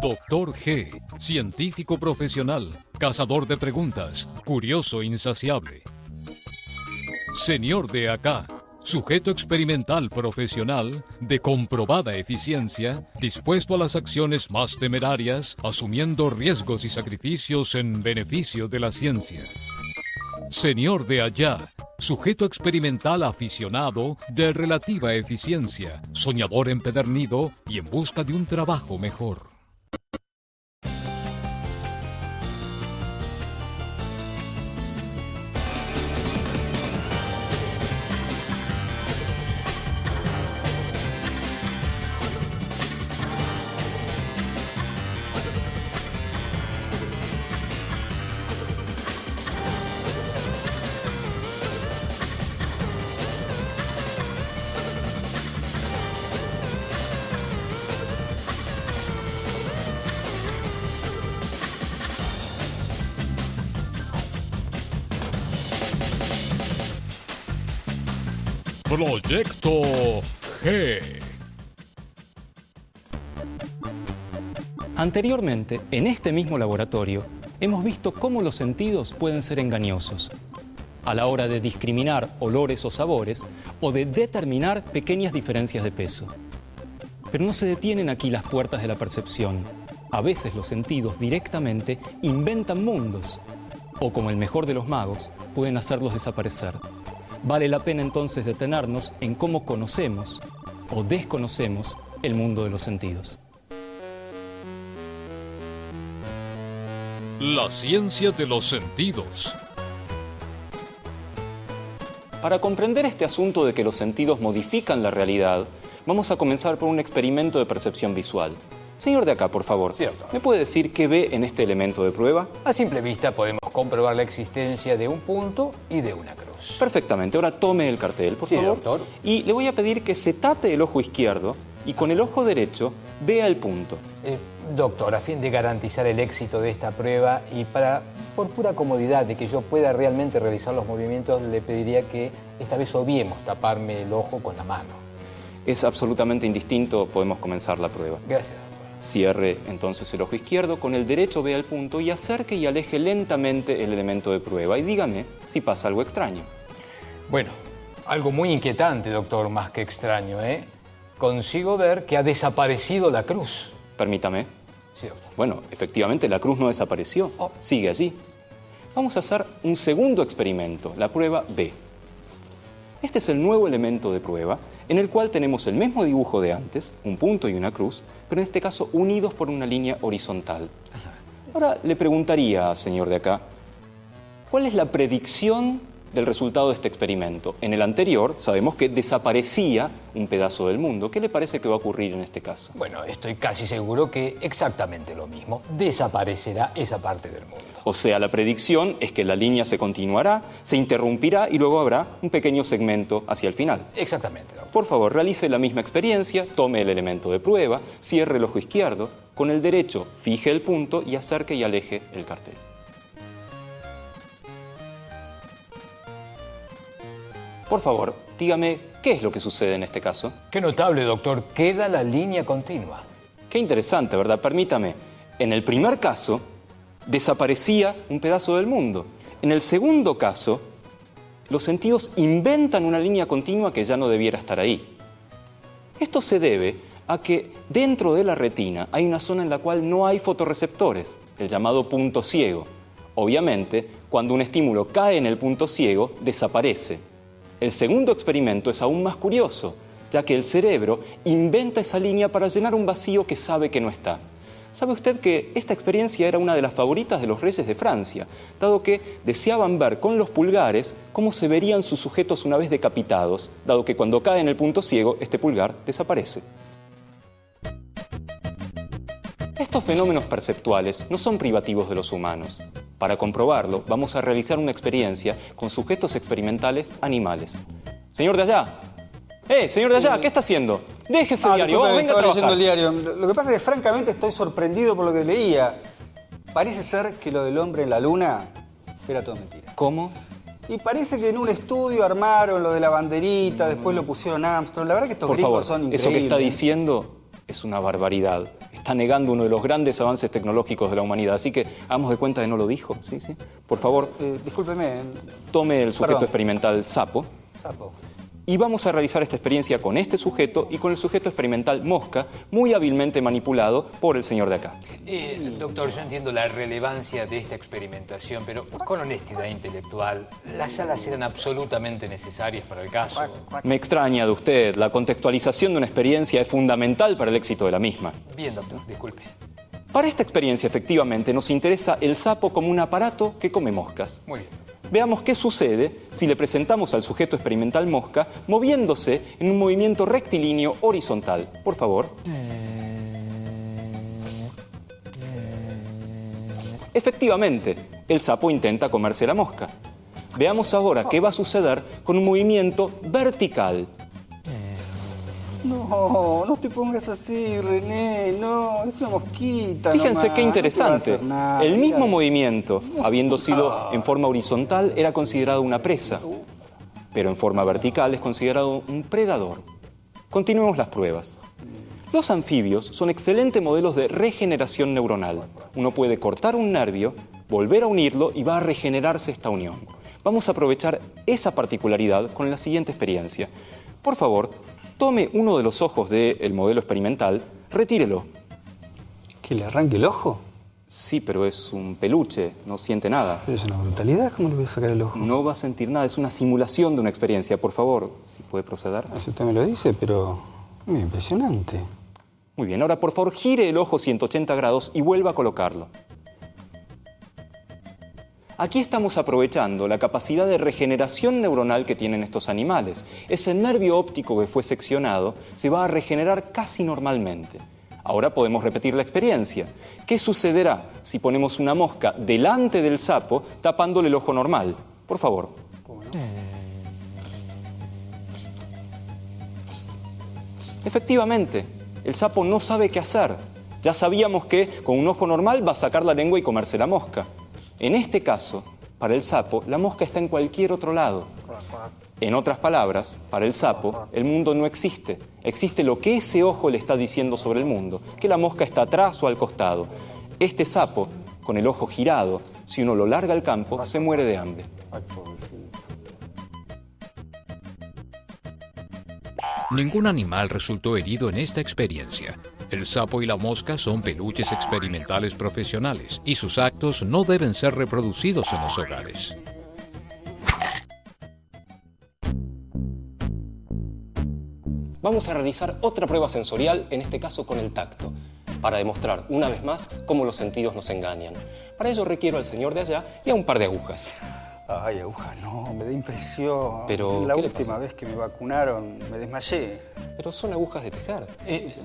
Doctor G, científico profesional, cazador de preguntas, curioso insaciable. Señor de acá, sujeto experimental profesional, de comprobada eficiencia, dispuesto a las acciones más temerarias, asumiendo riesgos y sacrificios en beneficio de la ciencia. Señor de allá, sujeto experimental aficionado, de relativa eficiencia, soñador empedernido y en busca de un trabajo mejor. Proyecto G. Anteriormente, en este mismo laboratorio, hemos visto cómo los sentidos pueden ser engañosos a la hora de discriminar olores o sabores o de determinar pequeñas diferencias de peso. Pero no se detienen aquí las puertas de la percepción. A veces los sentidos directamente inventan mundos o, como el mejor de los magos, pueden hacerlos desaparecer. Vale la pena entonces detenernos en cómo conocemos o desconocemos el mundo de los sentidos. La ciencia de los sentidos. Para comprender este asunto de que los sentidos modifican la realidad, vamos a comenzar por un experimento de percepción visual. Señor de acá, por favor, Cierto. ¿me puede decir qué ve en este elemento de prueba? A simple vista podemos comprobar la existencia de un punto y de una cruz. Perfectamente. Ahora tome el cartel, por Sí, favor. doctor. Y le voy a pedir que se tape el ojo izquierdo y con el ojo derecho vea el punto. Doctor, a fin de garantizar el éxito de esta prueba y por pura comodidad de que yo pueda realmente realizar los movimientos, le pediría que esta vez obviemos taparme el ojo con la mano. Es absolutamente indistinto, podemos comenzar la prueba. Gracias, doctor. Cierre entonces el ojo izquierdo, con el derecho vea el punto y acerque y aleje lentamente el elemento de prueba. Y dígame si pasa algo extraño. Bueno, algo muy inquietante, doctor, más que extraño, ¿eh? Consigo ver que ha desaparecido la cruz. Permítame. Sí, doctor. Bueno, efectivamente la cruz no desapareció. Sigue así. Vamos a hacer un segundo experimento, la prueba B. Este es el nuevo elemento de prueba, en el cual tenemos el mismo dibujo de antes, un punto y una cruz, pero en este caso unidos por una línea horizontal. Ahora le preguntaría, señor de acá, ¿cuál es la predicción del resultado de este experimento? En el anterior sabemos que desaparecía un pedazo del mundo. ¿Qué le parece que va a ocurrir en este caso? Bueno, estoy casi seguro que exactamente lo mismo. Desaparecerá esa parte del mundo. O sea, la predicción es que la línea se continuará, se interrumpirá y luego habrá un pequeño segmento hacia el final. Exactamente, doctor. Por favor, realice la misma experiencia, tome el elemento de prueba, cierre el ojo izquierdo, con el derecho fije el punto y acerque y aleje el cartel. Por favor, dígame, ¿qué es lo que sucede en este caso? Qué notable, doctor. Queda la línea continua. Qué interesante, ¿verdad? Permítame. En el primer caso, desaparecía un pedazo del mundo. En el segundo caso, los sentidos inventan una línea continua que ya no debiera estar ahí. Esto se debe a que dentro de la retina hay una zona en la cual no hay fotorreceptores, el llamado punto ciego. Obviamente, cuando un estímulo cae en el punto ciego, desaparece. El segundo experimento es aún más curioso, ya que el cerebro inventa esa línea para llenar un vacío que sabe que no está. ¿Sabe usted que esta experiencia era una de las favoritas de los reyes de Francia, dado que deseaban ver con los pulgares cómo se verían sus sujetos una vez decapitados, dado que cuando cae en el punto ciego, este pulgar desaparece? Estos fenómenos perceptuales no son privativos de los humanos. Para comprobarlo, vamos a realizar una experiencia con sujetos experimentales animales. Señor de allá, señor de allá, ¿qué está haciendo? Déjese el diario, vamos, venga a estaba trabajar. leyendo el diario. Lo que pasa es que francamente estoy sorprendido por lo que leía. Parece ser que lo del hombre en la luna era todo mentira. ¿Cómo? Y parece que en un estudio armaron lo de la banderita, después lo pusieron Armstrong. La verdad que estos Por gringos favor, son eso increíbles. que está diciendo es una barbaridad. Está negando uno de los grandes avances tecnológicos de la humanidad. Así que hagamos de cuenta que no lo dijo. ¿Sí? Por favor, Discúlpeme. tome el sujeto Perdón. experimental sapo. Sapo. Y vamos a realizar esta experiencia con este sujeto y con el sujeto experimental mosca, muy hábilmente manipulado por el señor de acá. Doctor, yo entiendo la relevancia de esta experimentación, pero con honestidad intelectual, las salas eran absolutamente necesarias para el caso. Me extraña de usted. La contextualización de una experiencia es fundamental para el éxito de la misma. Bien, doctor, disculpe. Para esta experiencia, efectivamente, nos interesa el sapo como un aparato que come moscas. Muy bien. Veamos qué sucede si le presentamos al sujeto experimental mosca moviéndose en un movimiento rectilíneo horizontal. Por favor. Efectivamente, el sapo intenta comerse la mosca. Veamos ahora qué va a suceder con un movimiento vertical. No, no te pongas así, René. No, es una mosquita. Fíjense nomás, qué no te va a interesante. hacer nada, El mismo mira. movimiento, habiendo sido en forma horizontal, era considerado una presa, pero en forma vertical es considerado un predador. Continuemos las pruebas. Los anfibios son excelentes modelos de regeneración neuronal. Uno puede cortar un nervio, volver a unirlo y va a regenerarse esta unión. Vamos a aprovechar esa particularidad con la siguiente experiencia. Por favor, tome uno de los ojos del modelo experimental, retírelo. ¿Que le arranque el ojo? Sí, pero es un peluche, no siente nada. Es una brutalidad, ¿cómo le voy a sacar el ojo? No va a sentir nada, es una simulación de una experiencia. Por favor, si puede proceder. Si usted me lo dice, pero muy impresionante. Muy bien, ahora por favor gire el ojo 180 grados y vuelva a colocarlo. Aquí estamos aprovechando la capacidad de regeneración neuronal que tienen estos animales. Ese nervio óptico que fue seccionado se va a regenerar casi normalmente. Ahora podemos repetir la experiencia. ¿Qué sucederá si ponemos una mosca delante del sapo tapándole el ojo normal? Por favor. Efectivamente, el sapo no sabe qué hacer. Ya sabíamos que con un ojo normal va a sacar la lengua y comerse la mosca. En este caso, para el sapo, la mosca está en cualquier otro lado. En otras palabras, para el sapo, el mundo no existe. Existe lo que ese ojo le está diciendo sobre el mundo, que la mosca está atrás o al costado. Este sapo, con el ojo girado, si uno lo larga al campo, se muere de hambre. Ningún animal resultó herido en esta experiencia. El sapo y la mosca son peluches experimentales profesionales y sus actos no deben ser reproducidos en los hogares. Vamos a realizar otra prueba sensorial, en este caso con el tacto, para demostrar una vez más cómo los sentidos nos engañan. Para ello requiero al señor de allá y a un par de agujas. Ay, aguja, no, me da impresión. Pero, la ¿qué le última pasa? vez que me vacunaron me desmayé. Pero son agujas de tejer.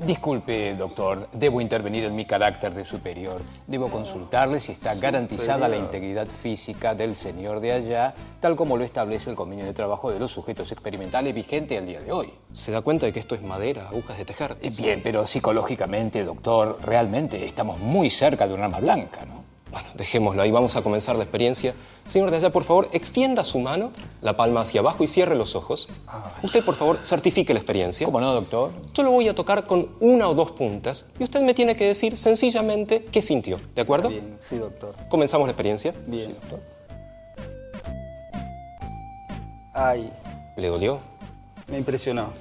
Disculpe, doctor, debo intervenir en mi carácter de superior. Debo consultarle si está garantizada la integridad física del señor de allá, tal como lo establece el convenio de trabajo de los sujetos experimentales vigente al día de hoy. ¿Se da cuenta de que esto es madera, agujas de tejer? Bien, pero psicológicamente, doctor, realmente estamos muy cerca de un arma blanca, ¿no? Bueno, dejémoslo ahí, vamos a comenzar la experiencia. Señor de allá, por favor, extienda su mano, la palma hacia abajo y cierre los ojos. Usted, por favor, certifique la experiencia. ¿Cómo no, doctor? Yo lo voy a tocar con una o dos puntas y usted me tiene que decir sencillamente qué sintió, ¿de acuerdo? Bien, sí, doctor. Comenzamos la experiencia. Bien. doctor. Ay, ¿Le dolió? me impresionó.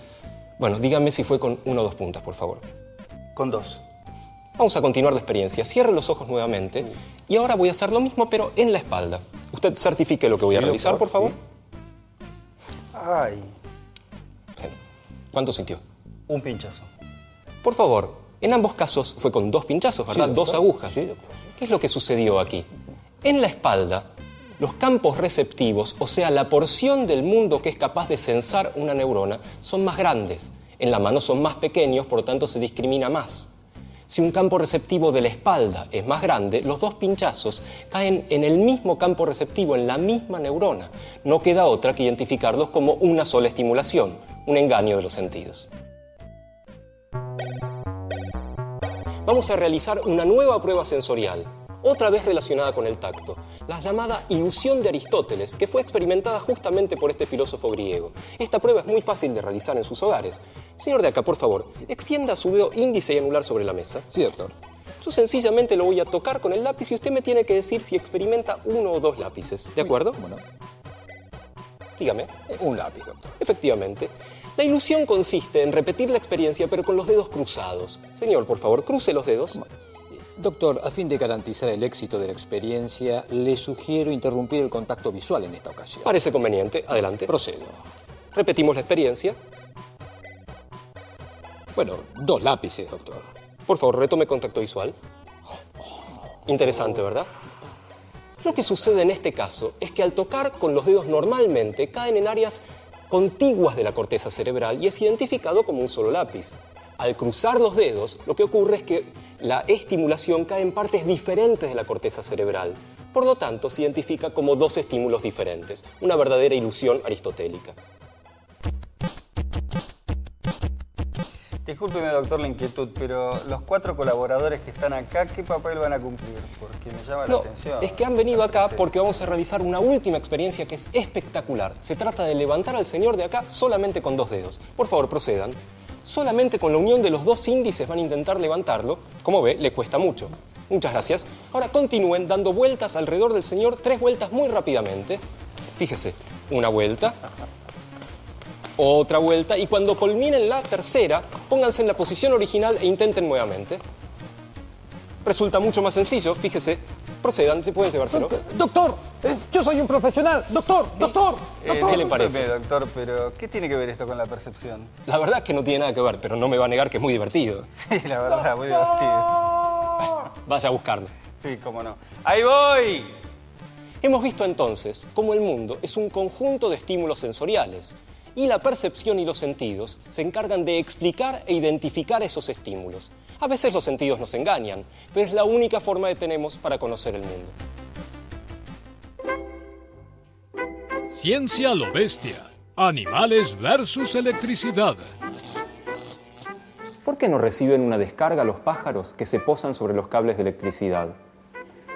Bueno, dígame si fue con una o dos puntas, por favor. Con dos. Vamos a continuar la experiencia. Cierre los ojos nuevamente. Y ahora voy a hacer lo mismo, pero en la espalda. Usted certifique lo que voy a realizar, doctor, por favor. Ay, Bien. ¿Cuánto sintió? un pinchazo. Por favor, en ambos casos fue con dos pinchazos, ¿verdad? doctor. Dos agujas. Sí, doctor. ¿Qué es lo que sucedió aquí? En la espalda, los campos receptivos, o sea, la porción del mundo que es capaz de sensar una neurona, son más grandes. En la mano son más pequeños, por lo tanto se discrimina más. Si un campo receptivo de la espalda es más grande, los dos pinchazos caen en el mismo campo receptivo, en la misma neurona. No queda otra que identificarlos como una sola estimulación, un engaño de los sentidos. Vamos a realizar una nueva prueba sensorial. otra vez relacionada con el tacto, la llamada ilusión de Aristóteles, que fue experimentada justamente por este filósofo griego. Esta prueba es muy fácil de realizar en sus hogares. Señor de acá, por favor, extienda su dedo índice y anular sobre la mesa. Sí, doctor. Yo sencillamente lo voy a tocar con el lápiz y usted me tiene que decir si experimenta 1 o 2 lápices. ¿De acuerdo? Bueno, Dígame. un lápiz, doctor. Efectivamente. La ilusión consiste en repetir la experiencia, pero con los dedos cruzados. Señor, por favor, cruce los dedos. Doctor, a fin de garantizar el éxito de la experiencia, le sugiero interrumpir el contacto visual en esta ocasión. Parece conveniente. Adelante. Procedo. Repetimos la experiencia. Bueno, 2 lápices, doctor. Por favor, retome contacto visual. Interesante, ¿verdad? Lo que sucede en este caso es que al tocar con los dedos normalmente caen en áreas contiguas de la corteza cerebral y es identificado como un solo lápiz. Al cruzar los dedos, lo que ocurre es que la estimulación cae en partes diferentes de la corteza cerebral. Por lo tanto, se identifica como 2 estímulos diferentes, una verdadera ilusión aristotélica. Discúlpeme, doctor, la inquietud, pero los 4 colaboradores que están acá, ¿qué papel van a cumplir? Porque me llama la atención. Es que han venido acá porque vamos a realizar una última experiencia que es espectacular. Se trata de levantar al señor de acá solamente con 2 dedos. Por favor, procedan. Solamente con la unión de los 2 índices van a intentar levantarlo. Como ve, le cuesta mucho. Muchas gracias. Ahora continúen dando vueltas alrededor del señor, 3 vueltas muy rápidamente. Fíjese, una vuelta, otra vuelta, y cuando culminen la tercera, pónganse en la posición original e intenten nuevamente. Resulta mucho más sencillo, fíjese. Procedan, se pueden llevárselo. Doctor, yo soy un profesional. Doctor. ¿Qué le parece? Discúlpeme, doctor, pero ¿qué tiene que ver esto con la percepción? La verdad es que no tiene nada que ver, pero no me va a negar que es muy divertido. Sí, la verdad, muy divertido. Vaya a buscarlo. Sí, cómo no. ¡Ahí voy! Hemos visto entonces cómo el mundo es un conjunto de estímulos sensoriales y la percepción y los sentidos se encargan de explicar e identificar esos estímulos. A veces los sentidos nos engañan, pero es la única forma que tenemos para conocer el mundo. Ciencia a lo bestia. Animales versus electricidad. ¿Por qué no reciben una descarga los pájaros que se posan sobre los cables de electricidad?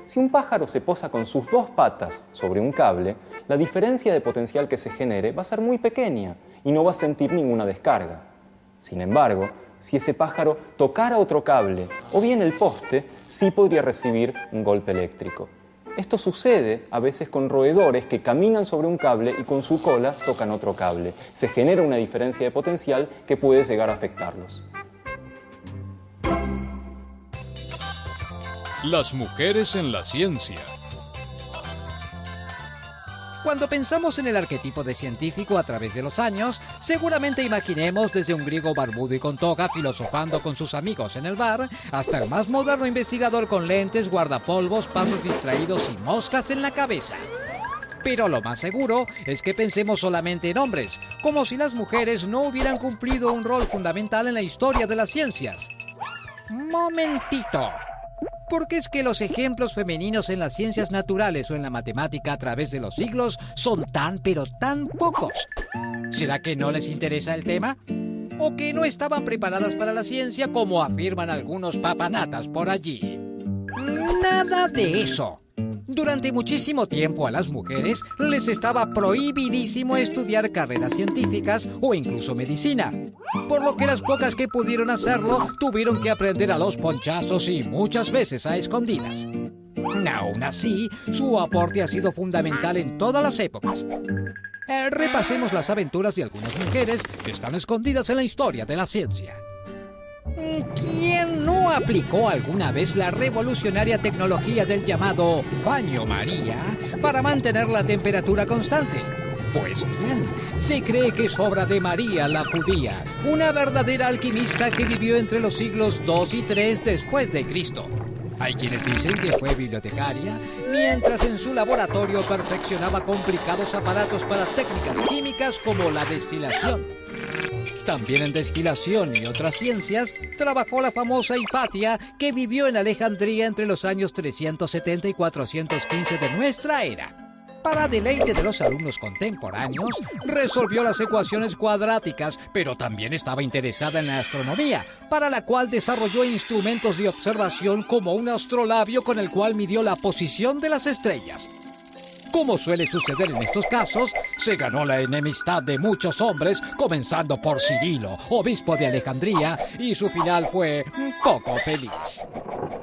Si un pájaro se posa con sus 2 patas sobre un cable, la diferencia de potencial que se genere va a ser muy pequeña y no va a sentir ninguna descarga. Sin embargo, si ese pájaro tocara otro cable o bien el poste, sí podría recibir un golpe eléctrico. Esto sucede a veces con roedores que caminan sobre un cable y con su cola tocan otro cable. Se genera una diferencia de potencial que puede llegar a afectarlos. Las mujeres en la ciencia. Cuando pensamos en el arquetipo de científico a través de los años, seguramente imaginemos desde un griego barbudo y con toga filosofando con sus amigos en el bar, hasta el más moderno investigador con lentes, guardapolvos, pasos distraídos y moscas en la cabeza. Pero lo más seguro es que pensemos solamente en hombres, como si las mujeres no hubieran cumplido un rol fundamental en la historia de las ciencias. Momentito. Porque es que los ejemplos femeninos en las ciencias naturales o en la matemática a través de los siglos son tan pero tan pocos. ¿Será que no les interesa el tema? ¿O que no estaban preparadas para la ciencia como afirman algunos papanatas por allí? Nada de eso. Durante muchísimo tiempo a las mujeres les estaba prohibidísimo estudiar carreras científicas o incluso medicina, por lo que las pocas que pudieron hacerlo tuvieron que aprender a los ponchazos y muchas veces a escondidas. Aún así, su aporte ha sido fundamental en todas las épocas. Repasemos las aventuras de algunas mujeres que están escondidas en la historia de la ciencia. ¿Quién no aplicó alguna vez la revolucionaria tecnología del llamado baño María para mantener la temperatura constante? Pues bien, se cree que es obra de María la judía, una verdadera alquimista que vivió entre los siglos II y III después de Cristo. Hay quienes dicen que fue bibliotecaria, mientras en su laboratorio perfeccionaba complicados aparatos para técnicas químicas como la destilación. También en destilación y otras ciencias trabajó la famosa Hipatia, que vivió en Alejandría entre los años 370 y 415 de nuestra era. Para deleite de los alumnos contemporáneos, resolvió las ecuaciones cuadráticas, pero también estaba interesada en la astronomía, para la cual desarrolló instrumentos de observación como un astrolabio con el cual midió la posición de las estrellas. Como suele suceder en estos casos, se ganó la enemistad de muchos hombres, comenzando por Cirilo, obispo de Alejandría, y su final fue poco feliz.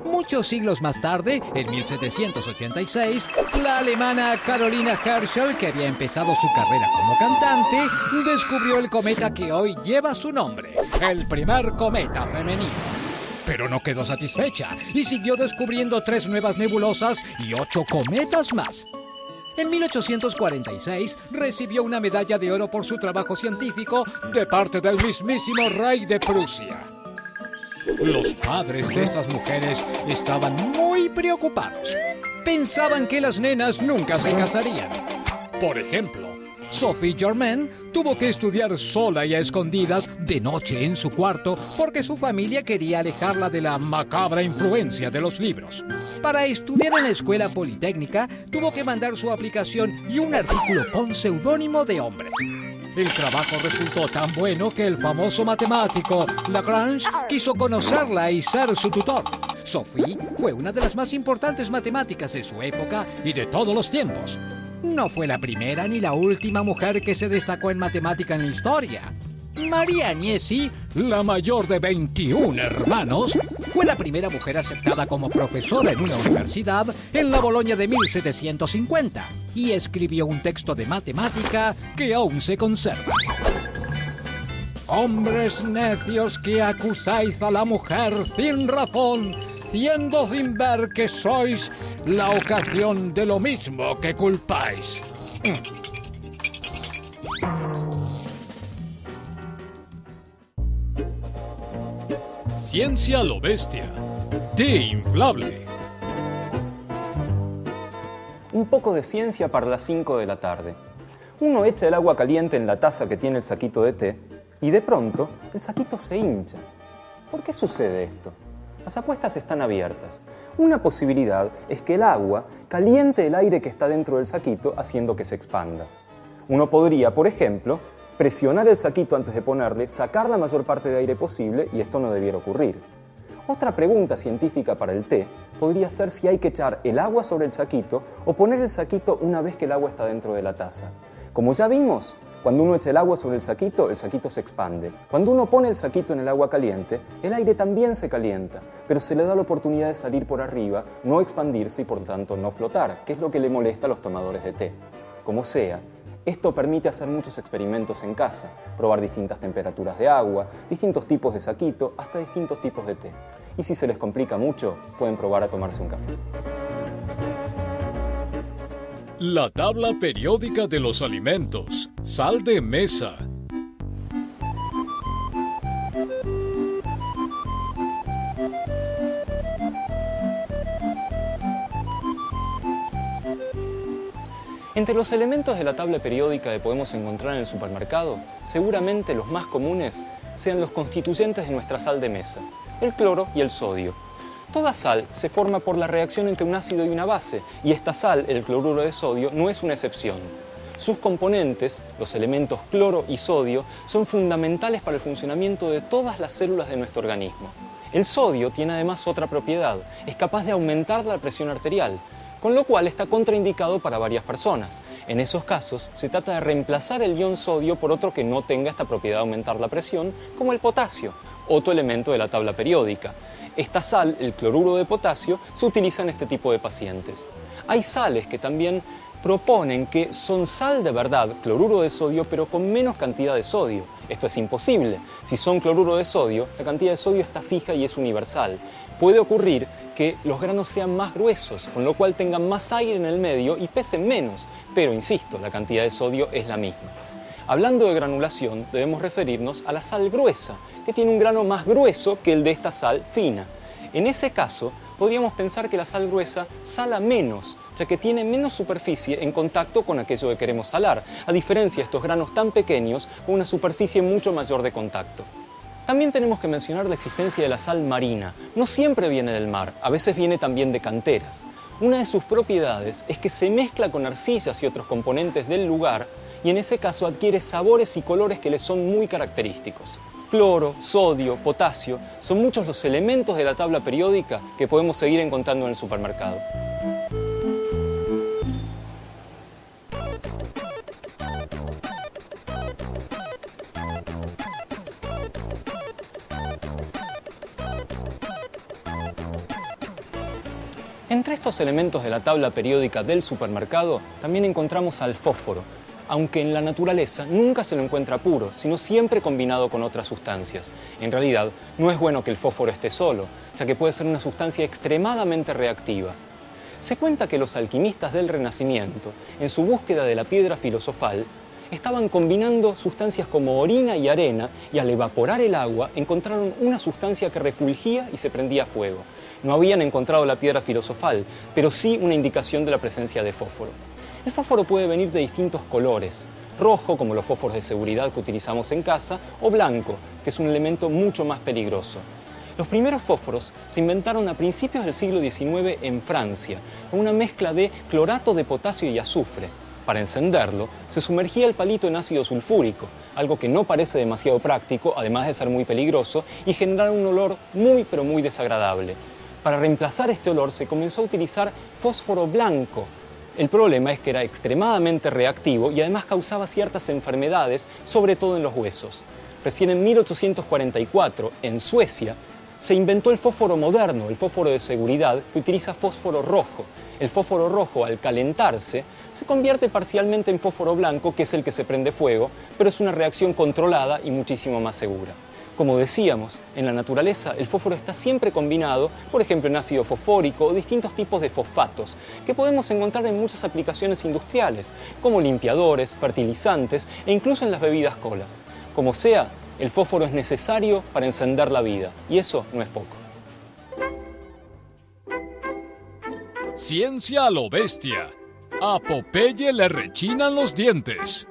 Muchos siglos más tarde, en 1786, la alemana Carolina Herschel, que había empezado su carrera como cantante, descubrió el cometa que hoy lleva su nombre, el primer cometa femenino. Pero no quedó satisfecha y siguió descubriendo 3 nuevas nebulosas y 8 cometas más. En 1846 recibió una medalla de oro por su trabajo científico de parte del mismísimo rey de Prusia. Los padres de estas mujeres estaban muy preocupados. Pensaban que las nenas nunca se casarían. Por ejemplo, Sophie Germain tuvo que estudiar sola y a escondidas de noche en su cuarto porque su familia quería alejarla de la macabra influencia de los libros. Para estudiar en la escuela politécnica tuvo que mandar su aplicación y un artículo con seudónimo de hombre. El trabajo resultó tan bueno que el famoso matemático Lagrange quiso conocerla y ser su tutor. Sophie fue una de las más importantes matemáticas de su época y de todos los tiempos. No fue la primera ni la última mujer que se destacó en matemática en la historia. María Agnesi, la mayor de 21 hermanos, fue la primera mujer aceptada como profesora en una universidad en la Bolonia de 1750 y escribió un texto de matemática que aún se conserva. Hombres necios que acusáis a la mujer sin razón, siendo sin ver que sois la ocasión de lo mismo que culpáis. Ciencia lo bestia. Té inflable. Un poco de ciencia para las 5 de la tarde. Uno echa el agua caliente en la taza que tiene el saquito de té y de pronto el saquito se hincha. ¿Por qué sucede esto? Las apuestas están abiertas. Una posibilidad es que el agua caliente el aire que está dentro del saquito haciendo que se expanda. Uno podría, por ejemplo, presionar el saquito antes de ponerle, sacar la mayor parte de aire posible y esto no debiera ocurrir. Otra pregunta científica para el té podría ser si hay que echar el agua sobre el saquito o poner el saquito una vez que el agua está dentro de la taza. Como ya vimos, cuando uno echa el agua sobre el saquito se expande. Cuando uno pone el saquito en el agua caliente, el aire también se calienta, pero se le da la oportunidad de salir por arriba, no expandirse y por tanto no flotar, que es lo que le molesta a los tomadores de té. Como sea, esto permite hacer muchos experimentos en casa, probar distintas temperaturas de agua, distintos tipos de saquito, hasta distintos tipos de té. Y si se les complica mucho, pueden probar a tomarse un café. La tabla periódica de los alimentos. Sal de mesa. Entre los elementos de la tabla periódica que podemos encontrar en el supermercado, seguramente los más comunes sean los constituyentes de nuestra sal de mesa, el cloro y el sodio. Toda sal se forma por la reacción entre un ácido y una base, y esta sal, el cloruro de sodio, no es una excepción. Sus componentes, los elementos cloro y sodio, son fundamentales para el funcionamiento de todas las células de nuestro organismo. El sodio tiene además otra propiedad, es capaz de aumentar la presión arterial, con lo cual está contraindicado para varias personas. En esos casos, se trata de reemplazar el ion sodio por otro que no tenga esta propiedad de aumentar la presión, como el potasio, otro elemento de la tabla periódica. Esta sal, el cloruro de potasio, se utiliza en este tipo de pacientes. Hay sales que también proponen que son sal de verdad, cloruro de sodio, pero con menos cantidad de sodio. Esto es imposible. Si son cloruro de sodio, la cantidad de sodio está fija y es universal. Puede ocurrir que los granos sean más gruesos, con lo cual tengan más aire en el medio y pesen menos, pero insisto, la cantidad de sodio es la misma. Hablando de granulación, debemos referirnos a la sal gruesa, que tiene un grano más grueso que el de esta sal fina. En ese caso, podríamos pensar que la sal gruesa sala menos, ya que tiene menos superficie en contacto con aquello que queremos salar, a diferencia de estos granos tan pequeños con una superficie mucho mayor de contacto. También tenemos que mencionar la existencia de la sal marina. No siempre viene del mar, a veces viene también de canteras. Una de sus propiedades es que se mezcla con arcillas y otros componentes del lugar y en ese caso adquiere sabores y colores que le son muy característicos. Cloro, sodio, potasio son muchos los elementos de la tabla periódica que podemos seguir encontrando en el supermercado. Entre estos elementos de la tabla periódica del supermercado también encontramos al fósforo, aunque en la naturaleza nunca se lo encuentra puro, sino siempre combinado con otras sustancias. En realidad, no es bueno que el fósforo esté solo, ya que puede ser una sustancia extremadamente reactiva. Se cuenta que los alquimistas del Renacimiento, en su búsqueda de la piedra filosofal, estaban combinando sustancias como orina y arena y al evaporar el agua encontraron una sustancia que refulgía y se prendía a fuego. No habían encontrado la piedra filosofal, pero sí una indicación de la presencia de fósforo. El fósforo puede venir de distintos colores, rojo como los fósforos de seguridad que utilizamos en casa o blanco, que es un elemento mucho más peligroso. Los primeros fósforos se inventaron a principios del siglo XIX en Francia, con una mezcla de clorato de potasio y azufre. Para encenderlo, se sumergía el palito en ácido sulfúrico, algo que no parece demasiado práctico, además de ser muy peligroso, y generar un olor muy pero muy desagradable. Para reemplazar este olor se comenzó a utilizar fósforo blanco. El problema es que era extremadamente reactivo y además causaba ciertas enfermedades, sobre todo en los huesos. Recién en 1844, en Suecia, se inventó el fósforo moderno, el fósforo de seguridad, que utiliza fósforo rojo. El fósforo rojo, al calentarse, se convierte parcialmente en fósforo blanco, que es el que se prende fuego, pero es una reacción controlada y muchísimo más segura. Como decíamos, en la naturaleza el fósforo está siempre combinado, por ejemplo en ácido fosfórico o distintos tipos de fosfatos, que podemos encontrar en muchas aplicaciones industriales, como limpiadores, fertilizantes e incluso en las bebidas cola. Como sea, el fósforo es necesario para encender la vida, y eso no es poco. Ciencia a lo bestia. A Popeye le rechinan los dientes.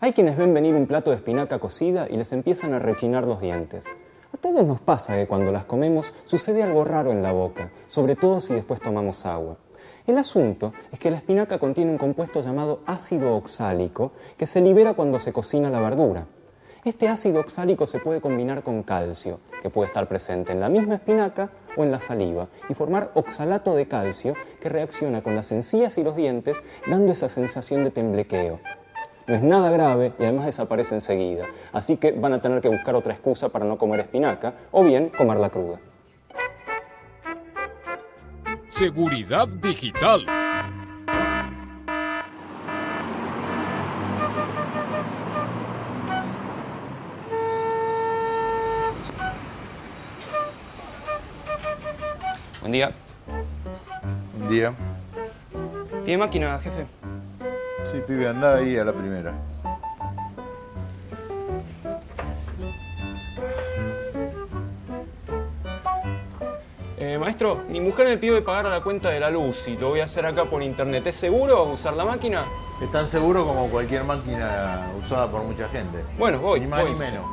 Hay quienes ven venir un plato de espinaca cocida y les empiezan a rechinar los dientes. A todos nos pasa que cuando las comemos sucede algo raro en la boca, sobre todo si después tomamos agua. El asunto es que la espinaca contiene un compuesto llamado ácido oxálico que se libera cuando se cocina la verdura. Este ácido oxálico se puede combinar con calcio, que puede estar presente en la misma espinaca o en la saliva, y formar oxalato de calcio que reacciona con las encías y los dientes, dando esa sensación de temblequeo. No es nada grave y además desaparece enseguida, así que van a tener que buscar otra excusa para no comer espinaca o bien comerla cruda. Seguridad digital. Buen día. Buen día. ¿Tiene máquina, jefe? Sí, pibe, andá ahí a la primera. Maestro, mi mujer me pidió pagar la cuenta de la luz y lo voy a hacer acá por internet. ¿Es seguro usar la máquina? Es tan seguro como cualquier máquina usada por mucha gente. Bueno, voy. Ni más voy. ni menos.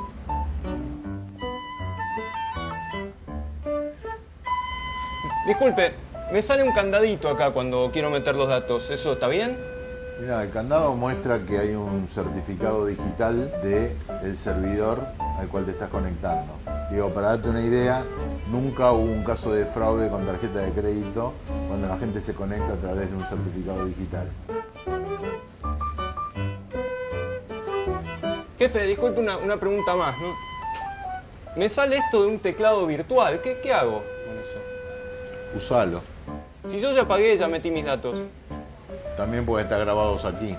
Disculpe, me sale un candadito acá cuando quiero meter los datos. ¿Eso está bien? Mira, el candado muestra que hay un certificado digital del servidor al cual te estás conectando. Digo, para darte una idea, nunca hubo un caso de fraude con tarjeta de crédito cuando la gente se conecta a través de un certificado digital. Jefe, disculpe una pregunta más, ¿no? Me sale esto de un teclado virtual. ¿Qué hago con eso? Usalo. Si yo ya pagué, ya metí mis datos. También pueden estar grabados aquí.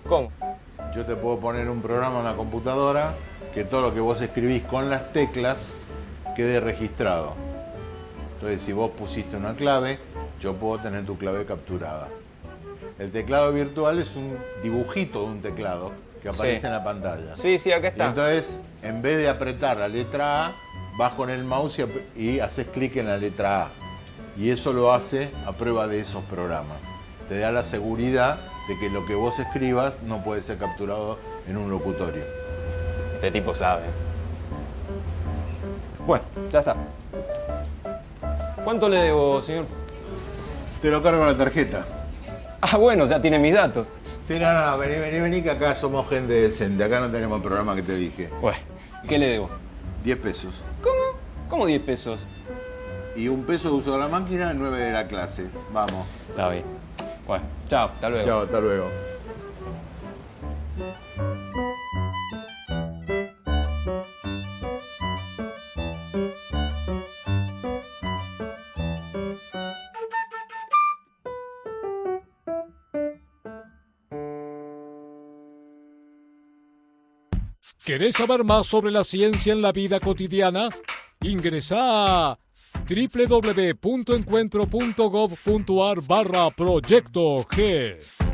¿Cómo? Yo te puedo poner un programa en la computadora que todo lo que vos escribís con las teclas quede registrado. Entonces, si vos pusiste una clave, yo puedo tener tu clave capturada. El teclado virtual es un dibujito de un teclado que aparece en la pantalla. Sí, acá está. Y entonces, en vez de apretar la letra A, vas con el mouse y haces clic en la letra A. Y eso lo hace a prueba de esos programas. Te da la seguridad de que lo que vos escribas no puede ser capturado en un locutorio. Este tipo sabe. Bueno, ya está. ¿Cuánto le debo, señor? Te lo cargo a la tarjeta. Ah, bueno, ya tiene mis datos. Sí, no, vení, que acá somos gente decente. Acá no tenemos el programa que te dije. Bueno, ¿qué le debo? 10 pesos. ¿Cómo? ¿Cómo 10 pesos? Y 1 peso de uso de la máquina, 9 de la clase. Vamos. Está bien. Bueno, chao, hasta luego. Chao, hasta luego. ¿Querés saber más sobre la ciencia en la vida cotidiana? Ingresá a www.encuentro.gov.ar/Proyecto G.